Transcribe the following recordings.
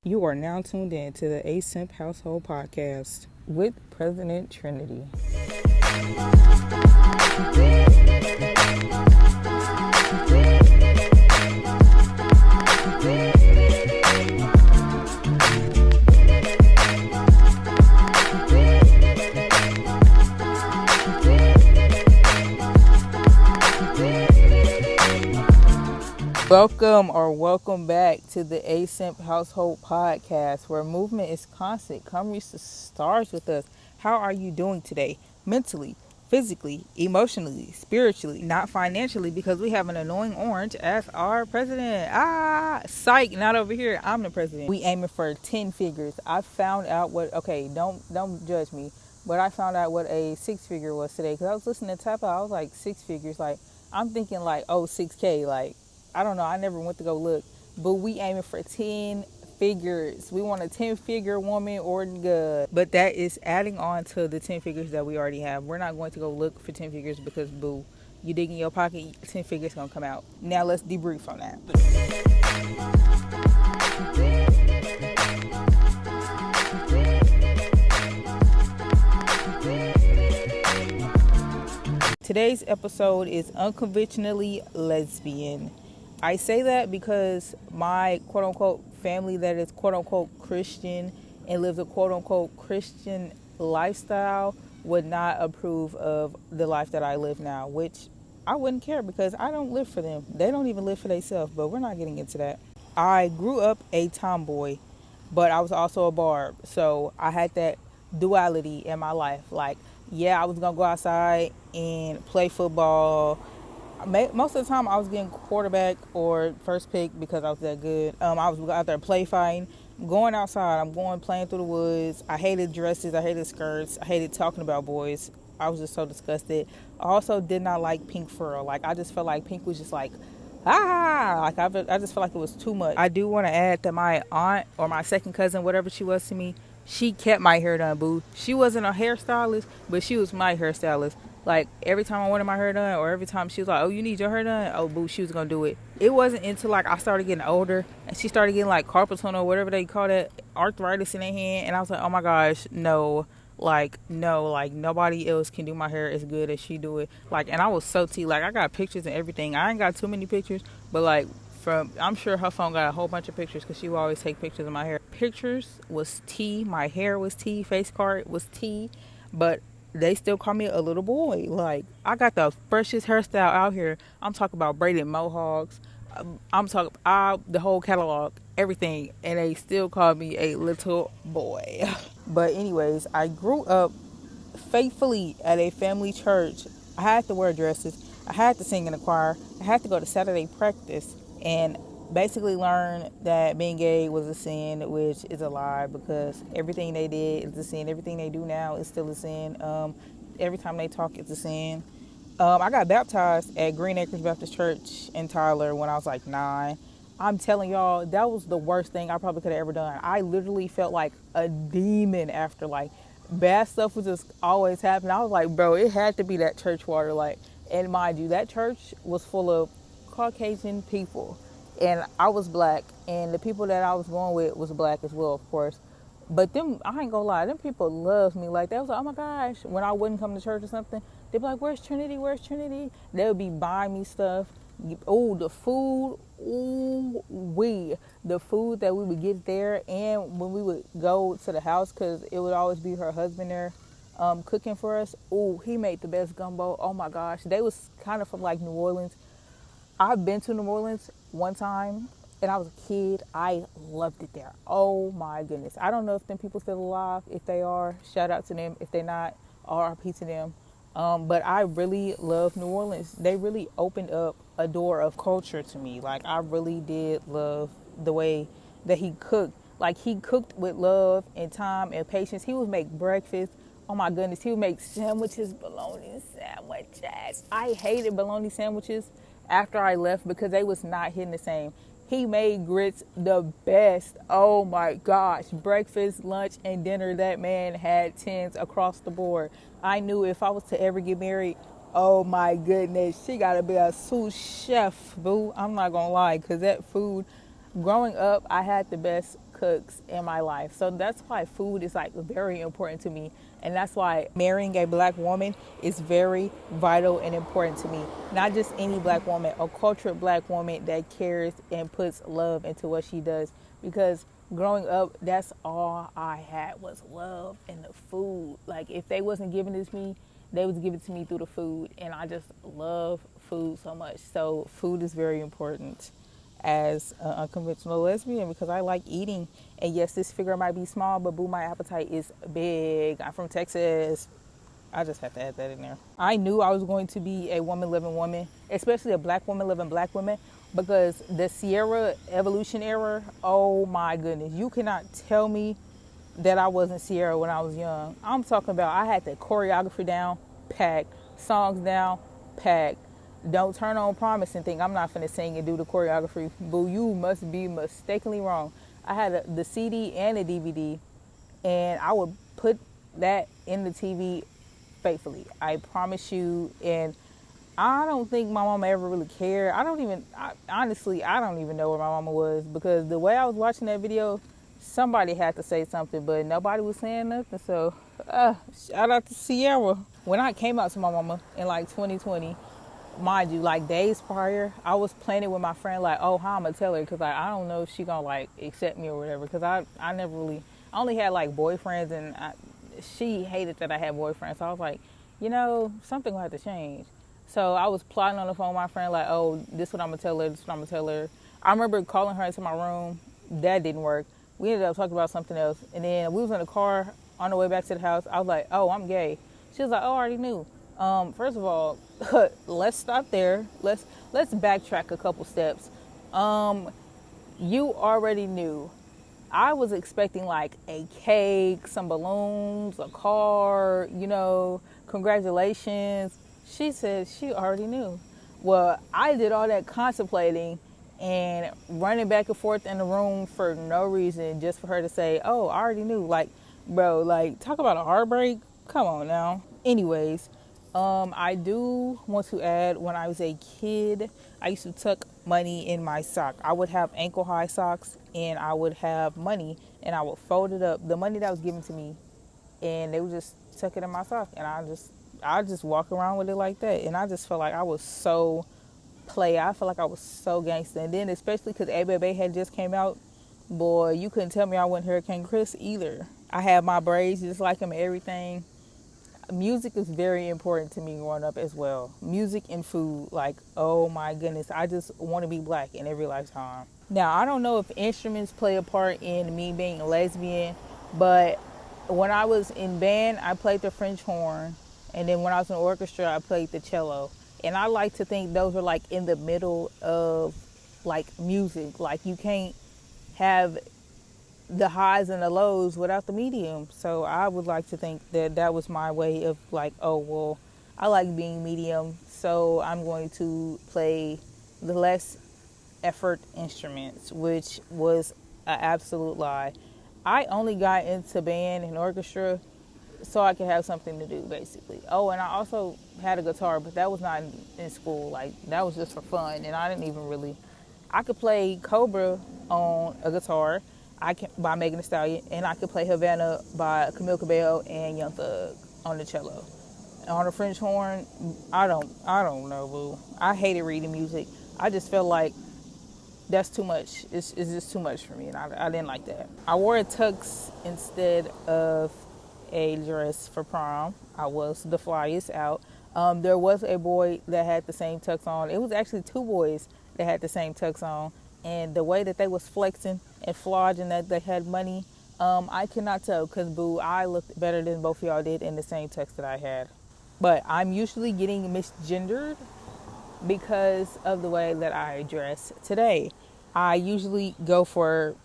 You are now tuned in to the ASIMP Household Podcast with President Trinity. Welcome back to the ASIMP Household Podcast, where movement is constant. Come reach the stars with us. How are you doing today? Mentally, physically, emotionally, spiritually, not financially, because we have an annoying orange as our president. Psych, not over here. I'm the president. We aiming for 10 figures. I found out don't judge me, but I found out what a 6-figure was today, because I was listening to Tap Out. I was like, 6 figures. Like, I'm thinking like, 6K. Like, I don't know. I never went to go look. But we aiming for 10 figures. We want a 10-figure woman or good. But that is adding on to the 10 figures that we already have. We're not going to go look for 10 figures because, boo, you dig in your pocket, 10 figures going to come out. Now let's debrief on that. Today's episode is Unconventionally Lesbian. I say that because my quote-unquote family that is quote-unquote Christian and lives a quote-unquote Christian lifestyle would not approve of the life that I live now, which I wouldn't care because I don't live for them. They don't even live for themselves, but we're not getting into that. I grew up a tomboy, but I was also a barb, so I had that duality in my life. Like, yeah, I was going to go outside and play football. Most of the time I was getting quarterback or first pick because I was that good. I was out there play fighting, going outside. I'm going playing through the woods. I hated dresses. I hated skirts. I hated talking about boys. I was just so disgusted. I also did not like pink fur. Like, I just felt like pink was just like, like I just felt like it was too much. I do want to add that my aunt or my second cousin, whatever she was to me, she kept my hair done, boo. She wasn't a hairstylist, but she was my hairstylist. Like, every time I wanted my hair done, or every time she was like, oh, you need your hair done? Oh, boo, she was going to do it. It wasn't until, like, I started getting older, and she started getting, like, carpal tunnel, or whatever they call that, arthritis in their hand, and I was like, oh, my gosh, no, nobody else can do my hair as good as she do it. Like, and I was so like, I got pictures and everything. I ain't got too many pictures, but, like, I'm sure her phone got a whole bunch of pictures because she would always take pictures of my hair. Pictures was tea. My hair was tea. Face card was tea. But they still call me a little boy. Like, I got the freshest hairstyle out here. I'm talking about braided mohawks. I'm talking the whole catalog, everything. And they still call me a little boy. But anyways, I grew up faithfully at a family church. I had to wear dresses. I had to sing in the choir. I had to go to Saturday practice and basically learn that being gay was a sin, which is a lie because everything they did is a sin. Everything they do now is still a sin. Every time they talk, it's a sin. I got baptized at Green Acres Baptist Church in Tyler when I was like 9. I'm telling y'all, that was the worst thing I probably could have ever done. I literally felt like a demon after, like, bad stuff was just always happening. I was like, bro, it had to be that church water. Like, and mind you, that church was full of Caucasian people, and I was black, and the people that I was going with was black as well, of course. But them, I ain't gonna lie, them people loved me. Like, they was like, oh my gosh, when I wouldn't come to church or something, they'd be like, where's Trinity? Where's Trinity? They would be buying me stuff. Oh, the food, the food that we would get there, and when we would go to the house, because it would always be her husband there cooking for us. Oh, he made the best gumbo. Oh my gosh, they was kind of from like New Orleans. I've been to New Orleans one time, and I was a kid. I loved it there. Oh my goodness. I don't know if them people still alive. If they are, shout out to them. If they're not, RIP to them. But I really love New Orleans. They really opened up a door of culture to me. Like, I really did love the way that he cooked. Like, he cooked with love and time and patience. He would make breakfast. Oh my goodness. He would make sandwiches, bologna sandwiches. I hated bologna sandwiches after I left because they was not hitting the same. He made grits the best. Oh my gosh. Breakfast, lunch, and dinner. That man had 10s across the board. I knew if I was to ever get married, oh my goodness, she got to be a sous chef, boo. I'm not going to lie, because that food, growing up, I had the best cooks in my life. So that's why food is like very important to me. And that's why marrying a black woman is very vital and important to me. Not just any black woman, a cultured black woman that cares and puts love into what she does. Because growing up, that's all I had was love and the food. Like if they wasn't giving it to me, they was giving it to me through the food. And I just love food so much. So food is very important as an unconventional lesbian because I like eating. And yes, this figure might be small, but boo, my appetite is big. I'm from Texas. I just have to add that in there. I knew I was going to be a woman living woman, especially a black woman living black women, because the Sierra evolution era, oh my goodness, you cannot tell me that I wasn't Sierra when I was young. I'm talking about I had the choreography down, packed, songs down, packed. Don't turn on Promise and think I'm not finna sing and do the choreography. Boo, you must be mistakenly wrong. I had the CD and the DVD, and I would put that in the TV faithfully. I promise you. And I don't think my mama ever really cared. Honestly, I don't even know where my mama was because the way I was watching that video, somebody had to say something, but nobody was saying nothing. So, shout out to Sierra. When I came out to my mama in like 2020, mind you, like days prior, I was planning with my friend like, oh, how I'm gonna tell her because like I don't know if she gonna like accept me or whatever because I never really, I only had like boyfriends and she hated that I had boyfriends. So I was like, something will have to change. So I was plotting on the phone with my friend like, oh, this is what I'm gonna tell her, this is what I'm gonna tell her. I remember calling her into my room. That didn't work. We ended up talking about something else. And then we was in the car on the way back to the house. I was like, oh, I'm gay. She was like, oh, I already knew. First of all, let's stop there. Let's backtrack a couple steps. You already knew. I was expecting like a cake, some balloons, a car, congratulations. She said she already knew. Well, I did all that contemplating and running back and forth in the room for no reason, just for her to say, oh, I already knew. Like, bro, like, talk about a heartbreak. Come on now. Anyways, I do want to add, when I was a kid, I used to tuck money in my sock. I would have ankle high socks and I would have money and I would fold it up, the money that was given to me, and they would just tuck it in my sock, and I just walk around with it like that. And I just felt like I was so I felt like I was so gangster. And then especially because A had just came out, boy, you couldn't tell me I wasn't Hurricane Chris either. I had my braids just like him and everything. Music is very important to me growing up as well. Music and food, like, oh my goodness, I just want to be black in every lifetime. Now, I don't know if instruments play a part in me being a lesbian, but when I was in band, I played the French horn, and then when I was in orchestra, I played the cello. And I like to think those are like in the middle of like music. Like you can't have the highs and the lows without the medium. So I would like to think that that was my way of like, oh, well, I like being medium, so I'm going to play the less effort instruments, which was an absolute lie. I only got into band and orchestra so I could have something to do, basically. Oh, and I also had a guitar, but that was not in school. Like, that was just for fun, and I didn't even really... I could play Cobra on a guitar by Megan Thee Stallion, and I could play Havana by Camille Cabello and Young Thug on the cello. And on the French horn, I don't know, boo. I hated reading music. I just felt like that's too much. It's just too much for me, and I didn't like that. I wore a tux instead of a dress for prom. I was the flyest out. There was a boy that had the same tux on. It was actually two boys that had the same tux on, and the way that they was flexing and flogging that they had money, I cannot tell because, boo, I looked better than both of y'all did in the same tux that I had. But I'm usually getting misgendered because of the way that I dress today. I usually go for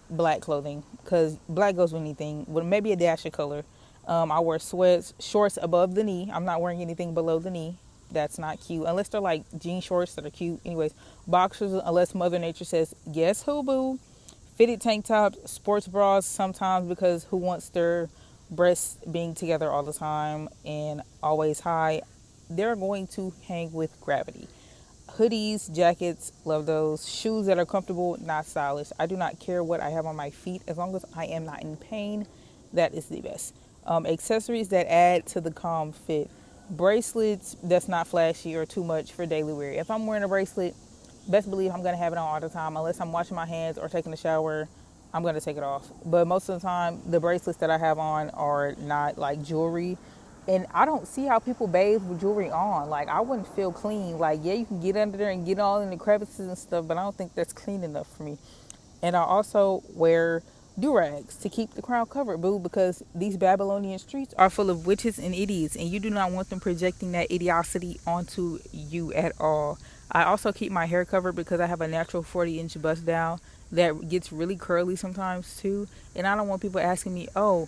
black clothing because black goes with anything, with maybe a dash of color. I wear shorts above the knee. I'm not wearing anything below the knee. That's not cute. Unless they're like jean shorts that are cute. Anyways, boxers, unless Mother Nature says, guess who, boo? Fitted tank tops, sports bras sometimes, because who wants their breasts being together all the time and always high? They're going to hang with gravity. Hoodies, jackets, love those. Shoes that are comfortable, not stylish. I do not care what I have on my feet as long as I am not in pain. That is the best. Accessories that add to the calm fit. Bracelets that's not flashy or too much for daily wear. If I'm wearing a bracelet, best believe I'm gonna have it on all the time unless I'm washing my hands or taking a shower. I'm gonna take it off. But most of the time, the bracelets that I have on are not like jewelry, and I don't see how people bathe with jewelry on. Like, I wouldn't feel clean. Like, yeah, you can get under there and get all in the crevices and stuff, but I don't think that's clean enough for me. And I also wear do-rags to keep the crown covered, boo, because these Babylonian streets are full of witches and idiots, and you do not want them projecting that idiocity onto you at all. I also keep my hair covered because I have a natural 40-inch bust down that gets really curly sometimes too, and I don't want people asking me, oh,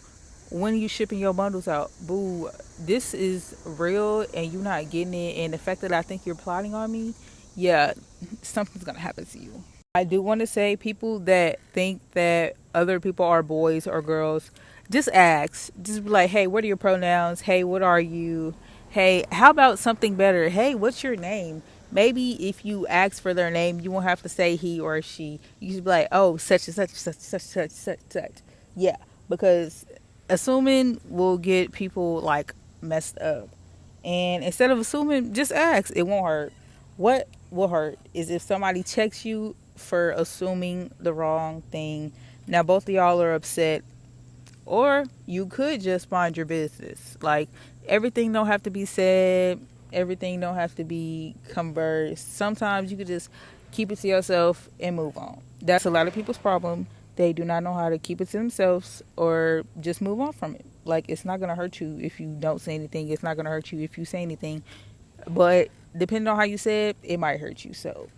when are you shipping your bundles out? Boo, this is real and you're not getting it, and the fact that I think you're plotting on me, yeah, something's gonna happen to you. I do want to say, people that think that other people are boys or girls, just ask. Just be like, hey, what are your pronouns? Hey, what are you? Hey, how about something better? Hey, what's your name? Maybe if you ask for their name, you won't have to say he or she. You just be like, oh, such and such, such, such, such, such, such. Yeah, because assuming will get people like messed up. And instead of assuming, just ask. It won't hurt. What will hurt is if somebody checks you for assuming the wrong thing. Now both of y'all are upset, or you could just mind your business. Like, everything don't have to be said, everything don't have to be conversed. Sometimes you could just keep it to yourself and move on. That's a lot of people's problem. They do not know how to keep it to themselves or just move on from it. Like, it's not going to hurt you if you don't say anything. It's not going to hurt you if you say anything. But depending on how you say it, it might hurt you. So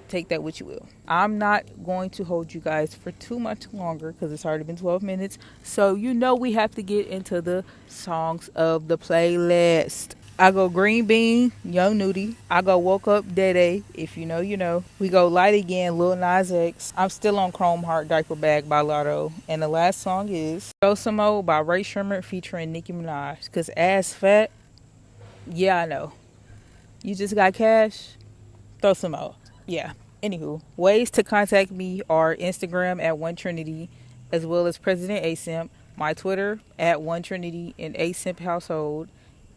take that what you will. I'm not going to hold you guys for too much longer because it's already been 12 minutes. So we have to get into the songs of the playlist. I go Green Bean, Young Nudie. I go Woke Up Dede, if you know, you know. We go Light Again, Lil Nas X. I'm still on Chrome Heart Diaper Bag by Lotto. And the last song is Throw Some Mo by Ray Sherman featuring Nicki Minaj. Because ass fat, yeah, I know. You just got cash? Throw some mo. Yeah. Anywho, ways to contact me are Instagram at One Trinity, as well as President ASIMP, my Twitter at One Trinity and ASIMP Household,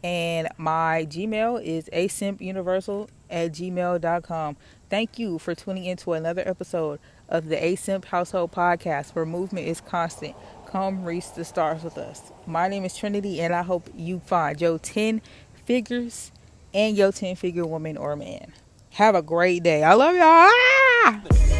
and my Gmail is asimpuniversal at gmail.com. Thank you for tuning into another episode of the ASIMP Household Podcast, where movement is constant. Come reach the stars with us. My name is Trinity, and I hope you find your 10 figures and your 10-figure woman or man. Have a great day. I love y'all. Ah!